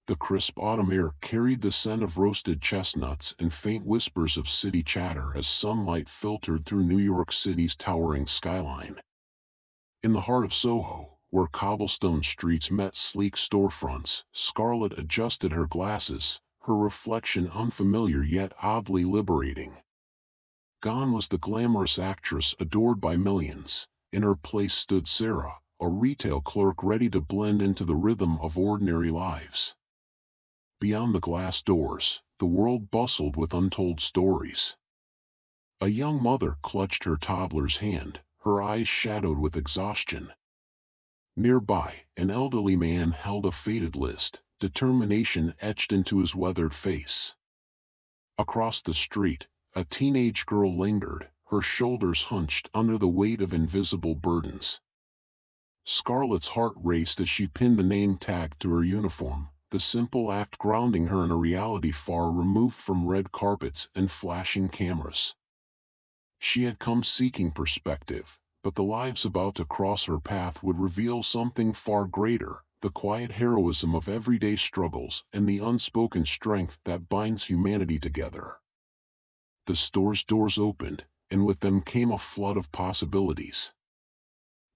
The crisp autumn air carried the scent of roasted chestnuts and faint whispers of city chatter as sunlight filtered through New York City's towering skyline. In the heart of Soho, where cobblestone streets met sleek storefronts, Scarlett adjusted her glasses, her reflection unfamiliar yet oddly liberating. Gone was the glamorous actress adored by millions. In her place stood Sarah, a retail clerk ready to blend into the rhythm of ordinary lives. Beyond the glass doors, the world bustled with untold stories. A young mother clutched her toddler's hand, her eyes shadowed with exhaustion. Nearby, an elderly man held a faded list, determination etched into his weathered face. Across the street, a teenage girl lingered, her shoulders hunched under the weight of invisible burdens. Scarlett's heart raced as she pinned the name tag to her uniform, the simple act grounding her in a reality far removed from red carpets and flashing cameras. She had come seeking perspective, but the lives about to cross her path would reveal something far greater, the quiet heroism of everyday struggles and the unspoken strength that binds humanity together. The store's doors opened, and with them came a flood of possibilities.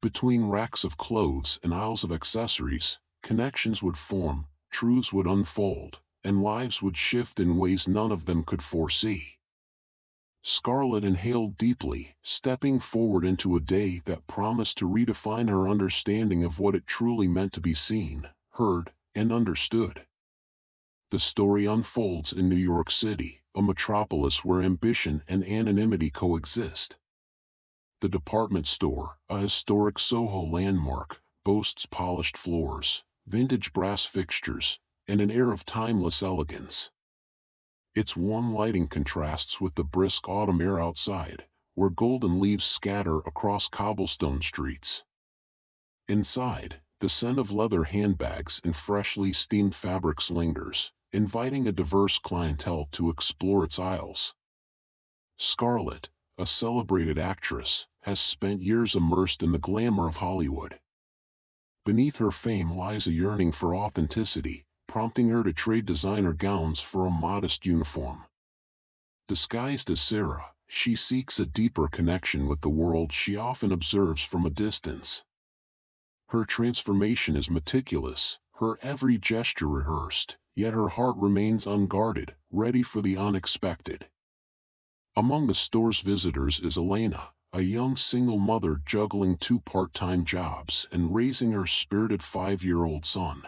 Between racks of clothes and aisles of accessories, connections would form, truths would unfold, and lives would shift in ways none of them could foresee. Scarlett inhaled deeply, stepping forward into a day that promised to redefine her understanding of what it truly meant to be seen, heard, and understood. The story unfolds in New York City, a metropolis where ambition and anonymity coexist. The department store, a historic Soho landmark, boasts polished floors, vintage brass fixtures, and an air of timeless elegance. Its warm lighting contrasts with the brisk autumn air outside, where golden leaves scatter across cobblestone streets. Inside, the scent of leather handbags and freshly steamed fabrics lingers, inviting a diverse clientele to explore its aisles. Scarlett, a celebrated actress, has spent years immersed in the glamour of Hollywood. Beneath her fame lies a yearning for authenticity, prompting her to trade designer gowns for a modest uniform. Disguised as Sarah, she seeks a deeper connection with the world she often observes from a distance. Her transformation is meticulous, her every gesture rehearsed, yet her heart remains unguarded, ready for the unexpected. Among the store's visitors is Elena, a young single mother juggling two part-time jobs and raising her spirited 5-year-old son.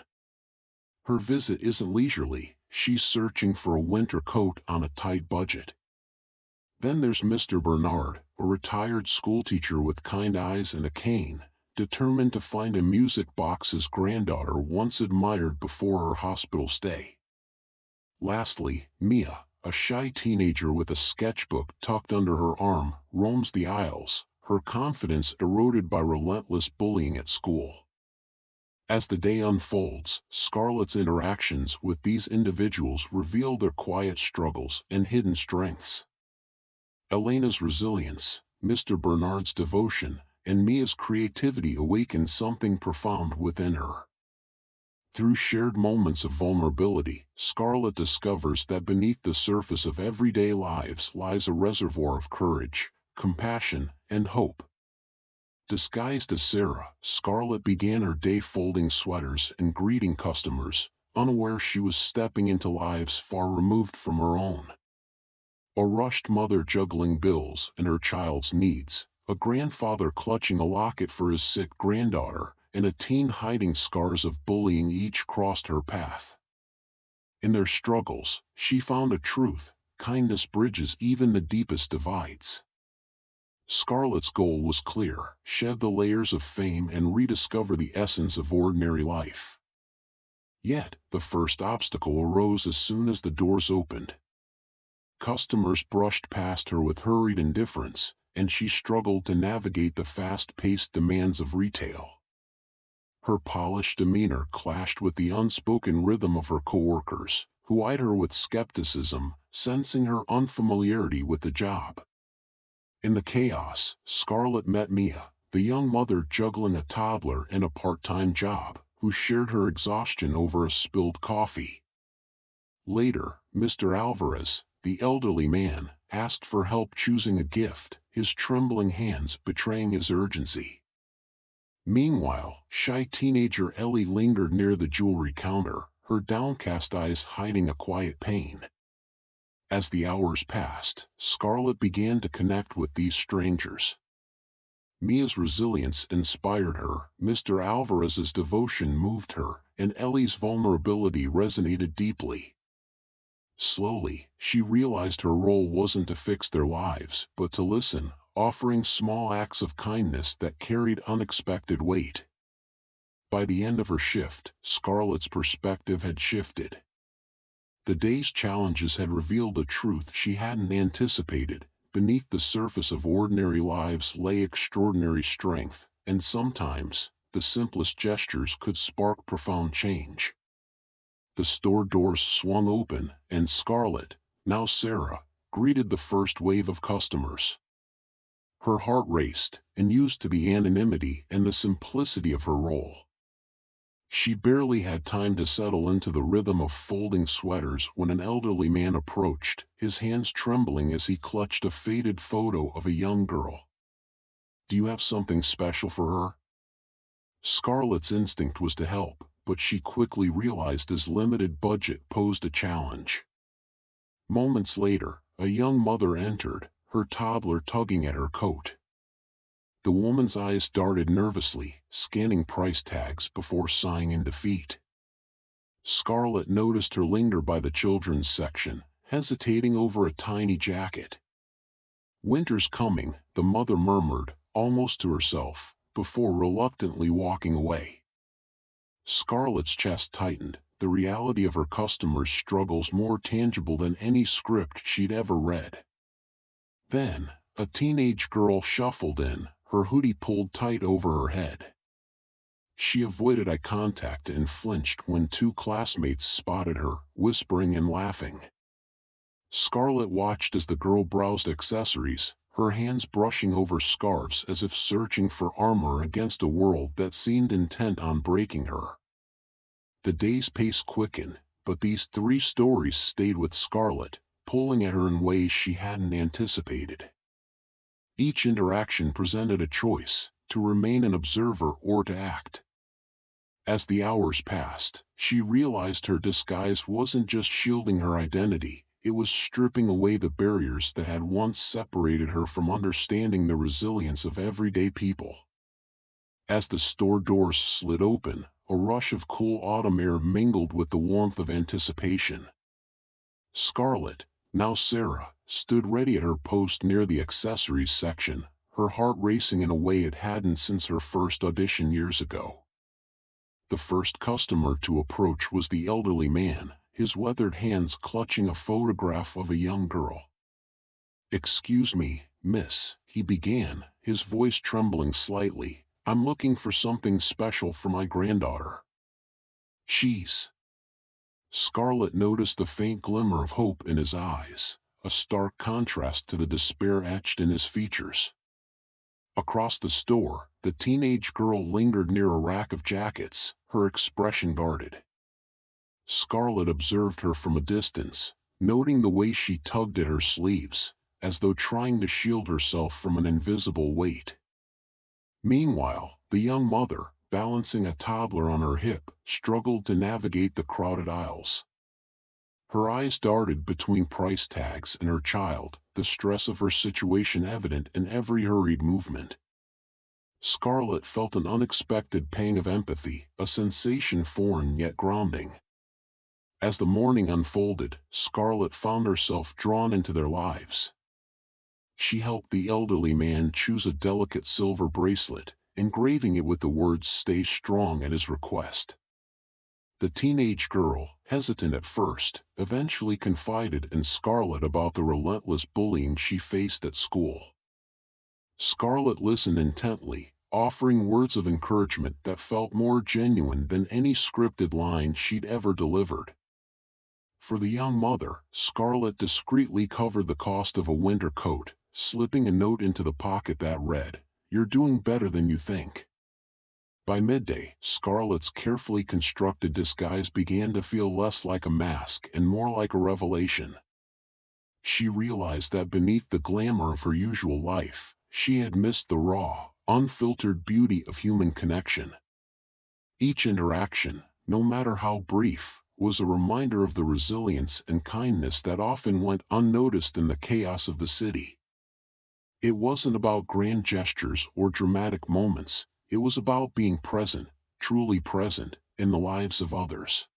Her visit isn't leisurely, she's searching for a winter coat on a tight budget. Then there's Mr. Bernard, a retired schoolteacher with kind eyes and a cane, determined to find a music box his granddaughter once admired before her hospital stay. Lastly, Mia, a shy teenager with a sketchbook tucked under her arm, roams the aisles, her confidence eroded by relentless bullying at school. As the day unfolds, Scarlett's interactions with these individuals reveal their quiet struggles and hidden strengths. Elena's resilience, Mr. Bernard's devotion, and Mia's creativity awaken something profound within her. Through shared moments of vulnerability, Scarlett discovers that beneath the surface of everyday lives lies a reservoir of courage, compassion, and hope. Disguised as Sarah, Scarlett began her day folding sweaters and greeting customers, unaware she was stepping into lives far removed from her own. A rushed mother juggling bills and her child's needs, a grandfather clutching a locket for his sick granddaughter, and a teen hiding scars of bullying each crossed her path. In their struggles, she found a truth: kindness bridges even the deepest divides. Scarlett's goal was clear: shed the layers of fame and rediscover the essence of ordinary life. Yet, the first obstacle arose as soon as the doors opened. Customers brushed past her with hurried indifference, and she struggled to navigate the fast-paced demands of retail. Her polished demeanor clashed with the unspoken rhythm of her coworkers, who eyed her with skepticism, sensing her unfamiliarity with the job. In the chaos, Scarlett met Mia, the young mother juggling a toddler and a part-time job, who shared her exhaustion over a spilled coffee. Later, Mr. Alvarez, the elderly man, asked for help choosing a gift, his trembling hands betraying his urgency. Meanwhile, shy teenager Ellie lingered near the jewelry counter, her downcast eyes hiding a quiet pain. As the hours passed, Scarlett began to connect with these strangers. Mia's resilience inspired her, Mr. Alvarez's devotion moved her, and Ellie's vulnerability resonated deeply. Slowly, she realized her role wasn't to fix their lives, but to listen, offering small acts of kindness that carried unexpected weight. By the end of her shift, Scarlett's perspective had shifted. The day's challenges had revealed a truth she hadn't anticipated. Beneath the surface of ordinary lives lay extraordinary strength, and sometimes, the simplest gestures could spark profound change. The store doors swung open, and Scarlett, now Sarah, greeted the first wave of customers. Her heart raced, and used to the anonymity and the simplicity of her role. She barely had time to settle into the rhythm of folding sweaters when an elderly man approached, his hands trembling as he clutched a faded photo of a young girl. "Do you have something special for her?" Scarlett's instinct was to help, but she quickly realized his limited budget posed a challenge. Moments later, a young mother entered, her toddler tugging at her coat. The woman's eyes darted nervously, scanning price tags before sighing in defeat. Scarlett noticed her linger by the children's section, hesitating over a tiny jacket. "Winter's coming," the mother murmured, almost to herself, before reluctantly walking away. Scarlett's chest tightened, the reality of her customers' struggles more tangible than any script she'd ever read. Then, a teenage girl shuffled in, her hoodie pulled tight over her head. She avoided eye contact and flinched when two classmates spotted her, whispering and laughing. Scarlett watched as the girl browsed accessories, her hands brushing over scarves as if searching for armor against a world that seemed intent on breaking her. The day's pace quickened, but these three stories stayed with Scarlett, pulling at her in ways she hadn't anticipated. Each interaction presented a choice, to remain an observer or to act. As the hours passed, she realized her disguise wasn't just shielding her identity, it was stripping away the barriers that had once separated her from understanding the resilience of everyday people. As the store doors slid open, a rush of cool autumn air mingled with the warmth of anticipation. Scarlett, now Sarah, stood ready at her post near the accessories section, her heart racing in a way it hadn't since her first audition years ago. The first customer to approach was the elderly man, his weathered hands clutching a photograph of a young girl. "Excuse me, miss," he began, his voice trembling slightly, "I'm looking for something special for my granddaughter." "She's..." Scarlett noticed the faint glimmer of hope in his eyes, a stark contrast to the despair etched in his features. Across the store, the teenage girl lingered near a rack of jackets, her expression guarded. Scarlett observed her from a distance, noting the way she tugged at her sleeves, as though trying to shield herself from an invisible weight. Meanwhile, the young mother, balancing a toddler on her hip, struggled to navigate the crowded aisles. Her eyes darted between price tags and her child, the stress of her situation evident in every hurried movement. Scarlett felt an unexpected pang of empathy, a sensation foreign yet grounding. As the morning unfolded, Scarlett found herself drawn into their lives. She helped the elderly man choose a delicate silver bracelet, engraving it with the words "Stay Strong" at his request. The teenage girl, hesitant at first, eventually confided in Scarlett about the relentless bullying she faced at school. Scarlett listened intently, offering words of encouragement that felt more genuine than any scripted line she'd ever delivered. For the young mother, Scarlett discreetly covered the cost of a winter coat, slipping a note into the pocket that read, "You're doing better than you think." By midday, Scarlett's carefully constructed disguise began to feel less like a mask and more like a revelation. She realized that beneath the glamour of her usual life, she had missed the raw, unfiltered beauty of human connection. Each interaction, no matter how brief, was a reminder of the resilience and kindness that often went unnoticed in the chaos of the city. It wasn't about grand gestures or dramatic moments, it was about being present, truly present, in the lives of others.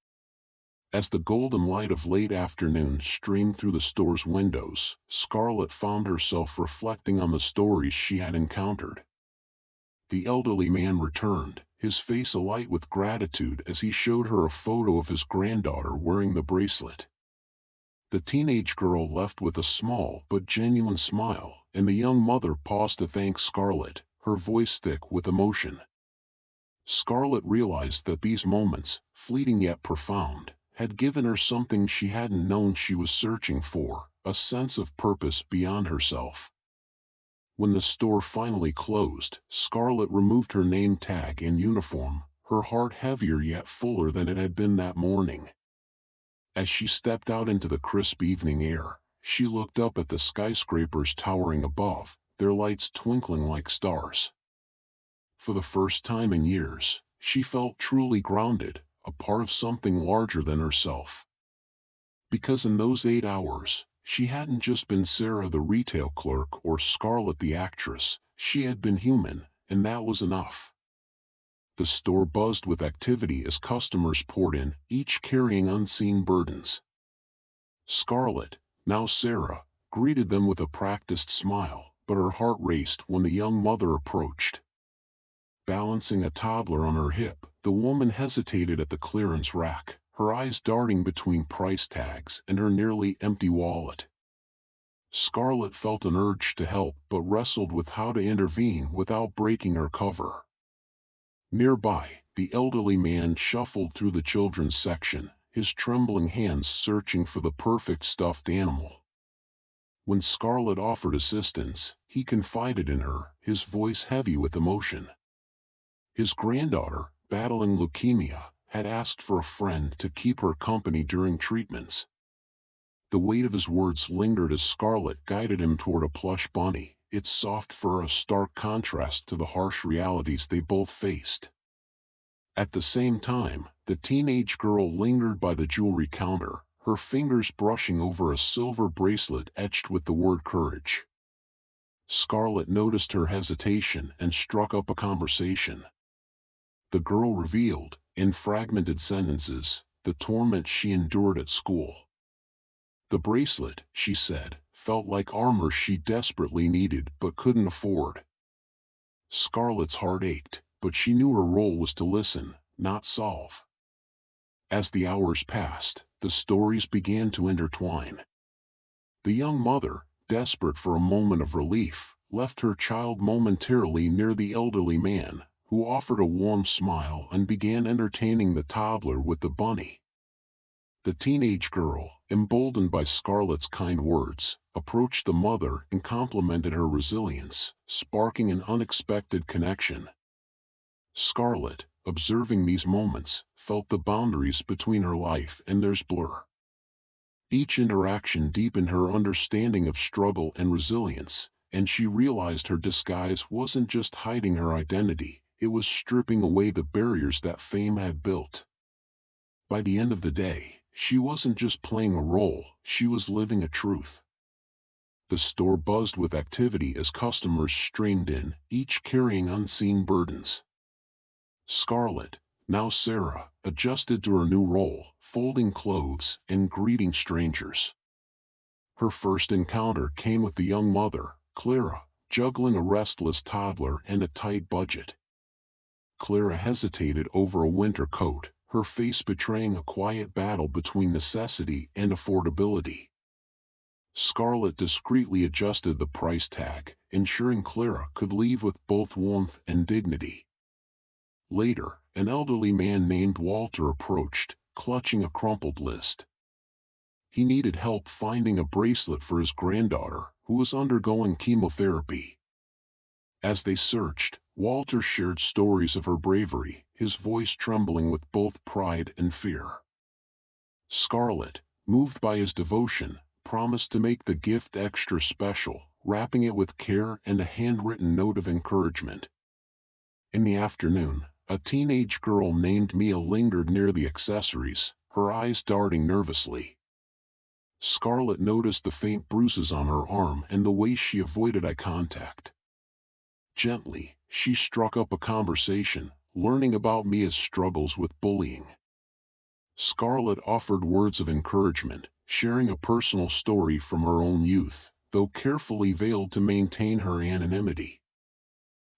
As the golden light of late afternoon streamed through the store's windows, Scarlett found herself reflecting on the stories she had encountered. The elderly man returned, his face alight with gratitude as he showed her a photo of his granddaughter wearing the bracelet. The teenage girl left with a small but genuine smile, and the young mother paused to thank Scarlett, her voice thick with emotion. Scarlett realized that these moments, fleeting yet profound, had given her something she hadn't known she was searching for, a sense of purpose beyond herself. When the store finally closed, Scarlett removed her name tag and uniform, her heart heavier yet fuller than it had been that morning. As she stepped out into the crisp evening air, she looked up at the skyscrapers towering above, their lights twinkling like stars. For the first time in years, she felt truly grounded, a part of something larger than herself. Because in those 8 hours, she hadn't just been Sarah the retail clerk or Scarlett the actress, she had been human, and that was enough. The store buzzed with activity as customers poured in, each carrying unseen burdens. Scarlett, now Sarah, greeted them with a practiced smile, but her heart raced when the young mother approached. Balancing a toddler on her hip, the woman hesitated at the clearance rack, her eyes darting between price tags and her nearly empty wallet. Scarlett felt an urge to help but wrestled with how to intervene without breaking her cover. Nearby, the elderly man shuffled through the children's section, his trembling hands searching for the perfect stuffed animal. When Scarlett offered assistance, he confided in her, his voice heavy with emotion. His granddaughter, battling leukemia, had asked for a friend to keep her company during treatments. The weight of his words lingered as Scarlett guided him toward a plush bunny, its soft fur a stark contrast to the harsh realities they both faced. At the same time, the teenage girl lingered by the jewelry counter, her fingers brushing over a silver bracelet etched with the word courage. Scarlett noticed her hesitation and struck up a conversation. The girl revealed, in fragmented sentences, the torment she endured at school. The bracelet, she said, felt like armor she desperately needed but couldn't afford. Scarlett's heart ached, but she knew her role was to listen, not solve. As the hours passed, the stories began to intertwine. The young mother, desperate for a moment of relief, left her child momentarily near the elderly man, who offered a warm smile and began entertaining the toddler with the bunny. The teenage girl, emboldened by Scarlett's kind words, approached the mother and complimented her resilience, sparking an unexpected connection. Scarlett, observing these moments, felt the boundaries between her life and theirs blur. Each interaction deepened her understanding of struggle and resilience, and she realized her disguise wasn't just hiding her identity, it was stripping away the barriers that fame had built. By the end of the day, she wasn't just playing a role, she was living a truth. The store buzzed with activity as customers streamed in, each carrying unseen burdens. Scarlett, now Sarah, adjusted to her new role, folding clothes and greeting strangers. Her first encounter came with the young mother, Clara, juggling a restless toddler and a tight budget. Clara hesitated over a winter coat, her face betraying a quiet battle between necessity and affordability. Scarlett discreetly adjusted the price tag, ensuring Clara could leave with both warmth and dignity. Later, an elderly man named Walter approached, clutching a crumpled list. He needed help finding a bracelet for his granddaughter, who was undergoing chemotherapy. As they searched, Walter shared stories of her bravery, his voice trembling with both pride and fear. Scarlett, moved by his devotion, promised to make the gift extra special, wrapping it with care and a handwritten note of encouragement. In the afternoon, a teenage girl named Mia lingered near the accessories, her eyes darting nervously. Scarlett noticed the faint bruises on her arm and the way she avoided eye contact. Gently, she struck up a conversation, learning about Mia's struggles with bullying. Scarlett offered words of encouragement, sharing a personal story from her own youth, though carefully veiled to maintain her anonymity.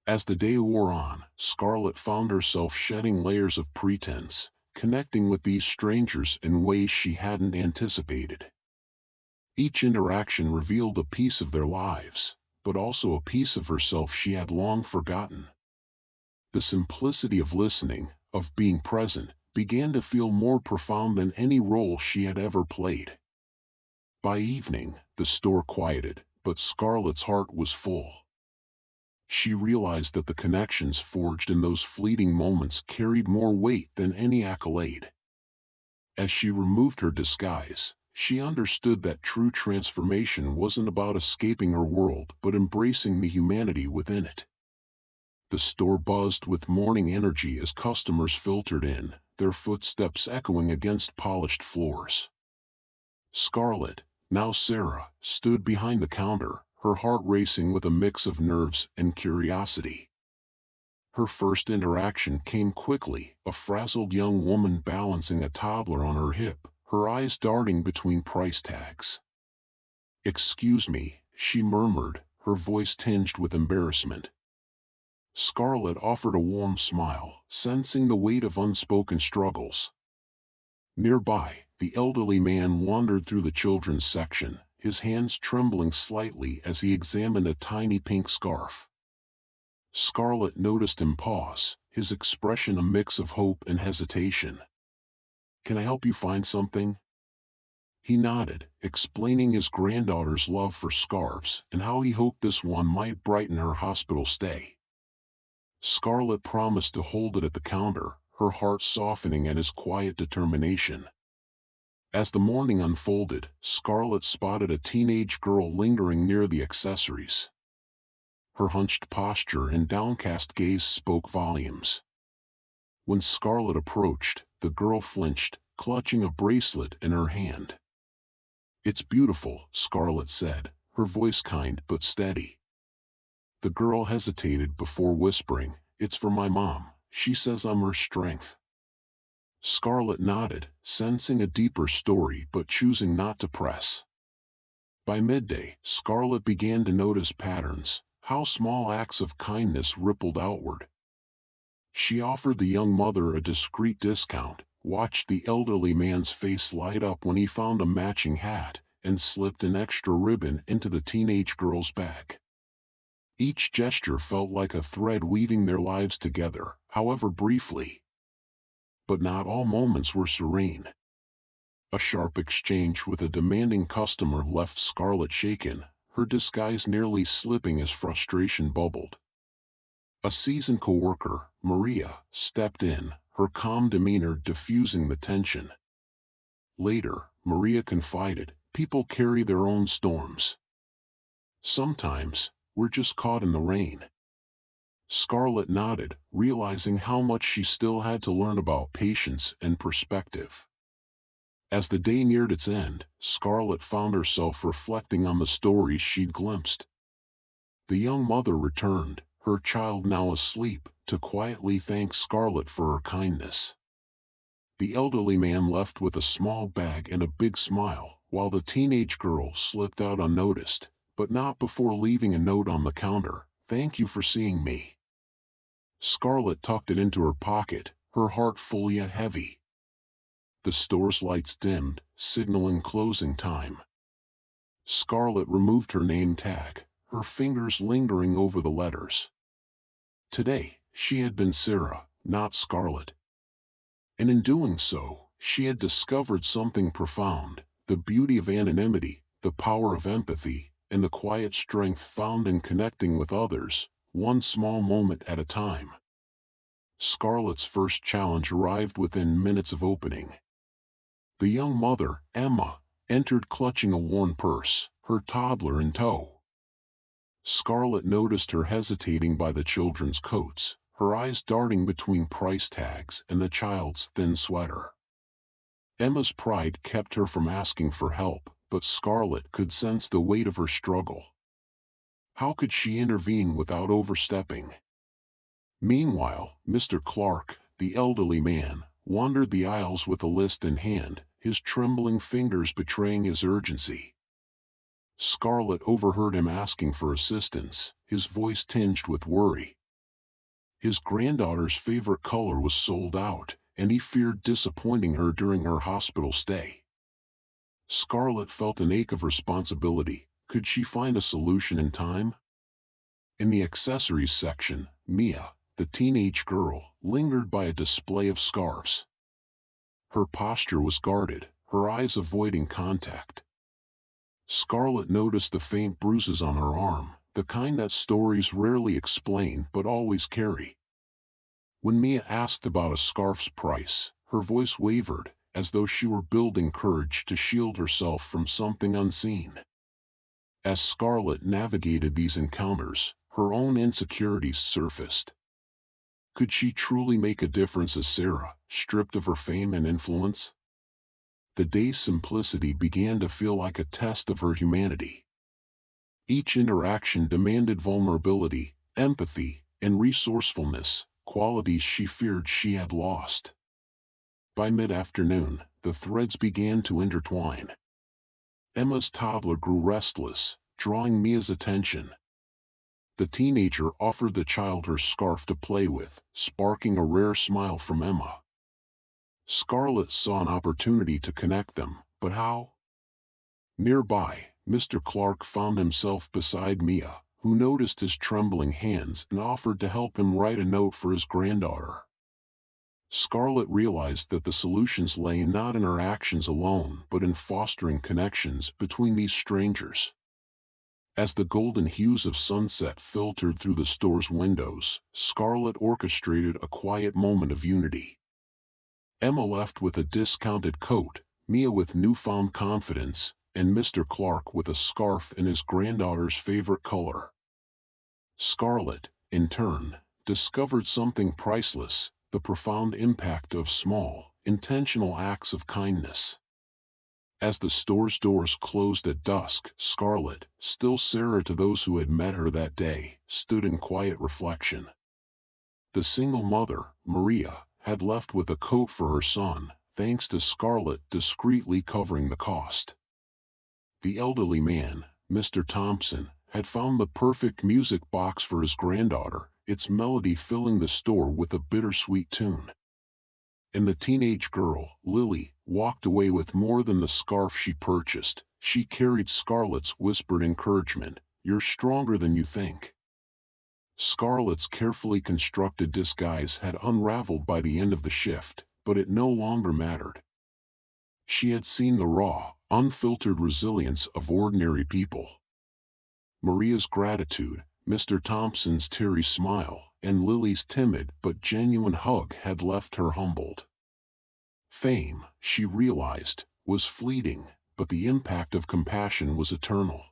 As the day wore on, Scarlett found herself shedding layers of pretense, connecting with these strangers in ways she hadn't anticipated. Each interaction revealed a piece of their lives, but also a piece of herself she had long forgotten. The simplicity of listening, of being present, began to feel more profound than any role she had ever played. By evening, the store quieted, but Scarlett's heart was full. She realized that the connections forged in those fleeting moments carried more weight than any accolade. As she removed her disguise, she understood that true transformation wasn't about escaping her world but embracing the humanity within it. The store buzzed with morning energy as customers filtered in, their footsteps echoing against polished floors. Scarlett, now Sarah, stood behind the counter, her heart racing with a mix of nerves and curiosity. Her first interaction came quickly, a frazzled young woman balancing a toddler on her hip, her eyes darting between price tags. "Excuse me," she murmured, her voice tinged with embarrassment. Scarlett offered a warm smile, sensing the weight of unspoken struggles. Nearby, the elderly man wandered through the children's section, his hands trembling slightly as he examined a tiny pink scarf. Scarlett noticed him pause, his expression a mix of hope and hesitation. "Can I help you find something?" He nodded, explaining his granddaughter's love for scarves and how he hoped this one might brighten her hospital stay. Scarlett promised to hold it at the counter, her heart softening at his quiet determination. As the morning unfolded, Scarlett spotted a teenage girl lingering near the accessories. Her hunched posture and downcast gaze spoke volumes. When Scarlett approached, the girl flinched, clutching a bracelet in her hand. "It's beautiful," Scarlett said, her voice kind but steady. The girl hesitated before whispering, "It's for my mom. She says I'm her strength." Scarlett nodded, sensing a deeper story but choosing not to press. By midday, Scarlett began to notice patterns, how small acts of kindness rippled outward. She offered the young mother a discreet discount, watched the elderly man's face light up when he found a matching hat, and slipped an extra ribbon into the teenage girl's bag. Each gesture felt like a thread weaving their lives together, however briefly. But not all moments were serene. A sharp exchange with a demanding customer left Scarlett shaken, her disguise nearly slipping as frustration bubbled. A seasoned coworker, Maria, stepped in, her calm demeanor diffusing the tension. Later, Maria confided, "People carry their own storms. Sometimes, we're just caught in the rain." Scarlett nodded, realizing how much she still had to learn about patience and perspective. As the day neared its end, Scarlett found herself reflecting on the stories she'd glimpsed. The young mother returned, her child now asleep, to quietly thank Scarlett for her kindness. The elderly man left with a small bag and a big smile, while the teenage girl slipped out unnoticed, but not before leaving a note on the counter, "Thank you for seeing me." Scarlett tucked it into her pocket, her heart full yet heavy. The store's lights dimmed, signaling closing time. Scarlett removed her name tag, her fingers lingering over the letters. Today, she had been Sarah, not Scarlett. And in doing so, she had discovered something profound, the beauty of anonymity, the power of empathy, and the quiet strength found in connecting with others, one small moment at a time. Scarlett's first challenge arrived within minutes of opening. The young mother, Emma, entered clutching a worn purse, her toddler in tow. Scarlett noticed her hesitating by the children's coats, her eyes darting between price tags and the child's thin sweater. Emma's pride kept her from asking for help, but Scarlett could sense the weight of her struggle. How could she intervene without overstepping? Meanwhile, Mr. Clark, the elderly man, wandered the aisles with a list in hand, his trembling fingers betraying his urgency. Scarlett overheard him asking for assistance, his voice tinged with worry. His granddaughter's favorite color was sold out, and he feared disappointing her during her hospital stay. Scarlett felt an ache of responsibility. Could she find a solution in time? In the accessories section, Mia, the teenage girl, lingered by a display of scarves. Her posture was guarded, her eyes avoiding contact. Scarlett noticed the faint bruises on her arm, the kind that stories rarely explain but always carry. When Mia asked about a scarf's price, her voice wavered, as though she were building courage to shield herself from something unseen. As Scarlett navigated these encounters, her own insecurities surfaced. Could she truly make a difference as Sarah, stripped of her fame and influence? The day's simplicity began to feel like a test of her humanity. Each interaction demanded vulnerability, empathy, and resourcefulness, qualities she feared she had lost. By mid-afternoon, the threads began to intertwine. Emma's toddler grew restless, drawing Mia's attention. The teenager offered the child her scarf to play with, sparking a rare smile from Emma. Scarlett saw an opportunity to connect them, but how? Nearby, Mr. Clark found himself beside Mia, who noticed his trembling hands and offered to help him write a note for his granddaughter. Scarlett realized that the solutions lay not in her actions alone but in fostering connections between these strangers. As the golden hues of sunset filtered through the store's windows, Scarlett orchestrated a quiet moment of unity. Emma left with a discounted coat, Mia with newfound confidence, and Mr. Clark with a scarf in his granddaughter's favorite color. Scarlett, in turn, discovered something priceless: the profound impact of small, intentional acts of kindness. As the store's doors closed at dusk, Scarlett, still Sarah to those who had met her that day, stood in quiet reflection. The single mother, Maria, had left with a coat for her son, thanks to Scarlett discreetly covering the cost. The elderly man, Mr. Thompson, had found the perfect music box for his granddaughter, its melody filling the store with a bittersweet tune. And the teenage girl, Lily, walked away with more than the scarf she purchased. She carried Scarlett's whispered encouragement: "You're stronger than you think." Scarlett's carefully constructed disguise had unraveled by the end of the shift, but it no longer mattered. She had seen the raw, unfiltered resilience of ordinary people. Maria's gratitude, Mr. Thompson's teary smile, and Lily's timid but genuine hug had left her humbled. Fame, she realized, was fleeting, but the impact of compassion was eternal.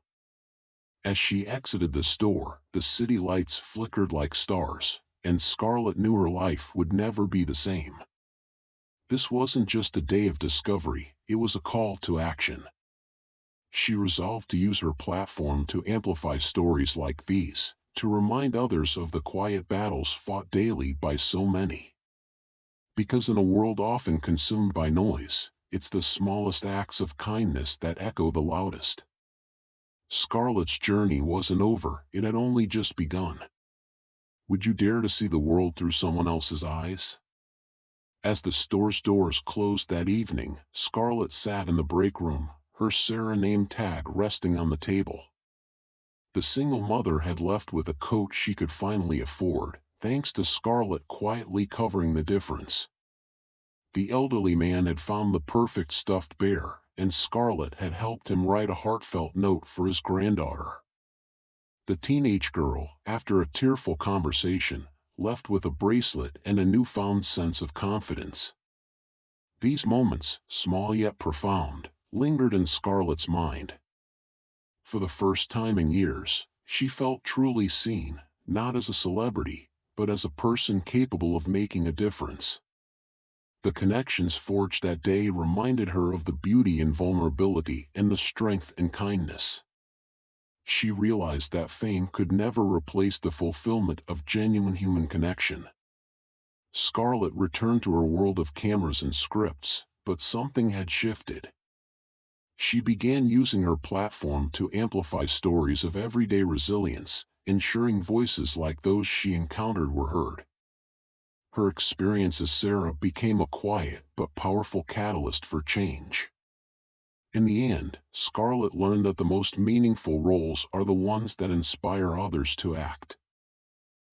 As she exited the store, the city lights flickered like stars, and Scarlett knew her life would never be the same. This wasn't just a day of discovery, it was a call to action. She resolved to use her platform to amplify stories like these, to remind others of the quiet battles fought daily by so many. Because in a world often consumed by noise, it's the smallest acts of kindness that echo the loudest. Scarlett's journey wasn't over, it had only just begun. Would you dare to see the world through someone else's eyes? As the store's doors closed that evening, Scarlett sat in the break room, her Sarah name tag resting on the table. The single mother had left with a coat she could finally afford, thanks to Scarlett quietly covering the difference. The elderly man had found the perfect stuffed bear, and Scarlett had helped him write a heartfelt note for his granddaughter. The teenage girl, after a tearful conversation, left with a bracelet and a newfound sense of confidence. These moments, small yet profound, lingered in Scarlett's mind. For the first time in years, she felt truly seen, not as a celebrity, but as a person capable of making a difference. The connections forged that day reminded her of the beauty in vulnerability and the strength in kindness. She realized that fame could never replace the fulfillment of genuine human connection. Scarlett returned to her world of cameras and scripts, but something had shifted. She began using her platform to amplify stories of everyday resilience, ensuring voices like those she encountered were heard. Her experience as Sarah became a quiet but powerful catalyst for change. In the end, Scarlett learned that the most meaningful roles are the ones that inspire others to act.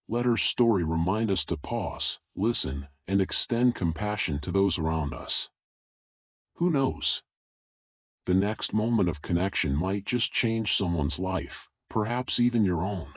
Let her story remind us to pause, listen, and extend compassion to those around us. Who knows? The next moment of connection might just change someone's life, perhaps even your own.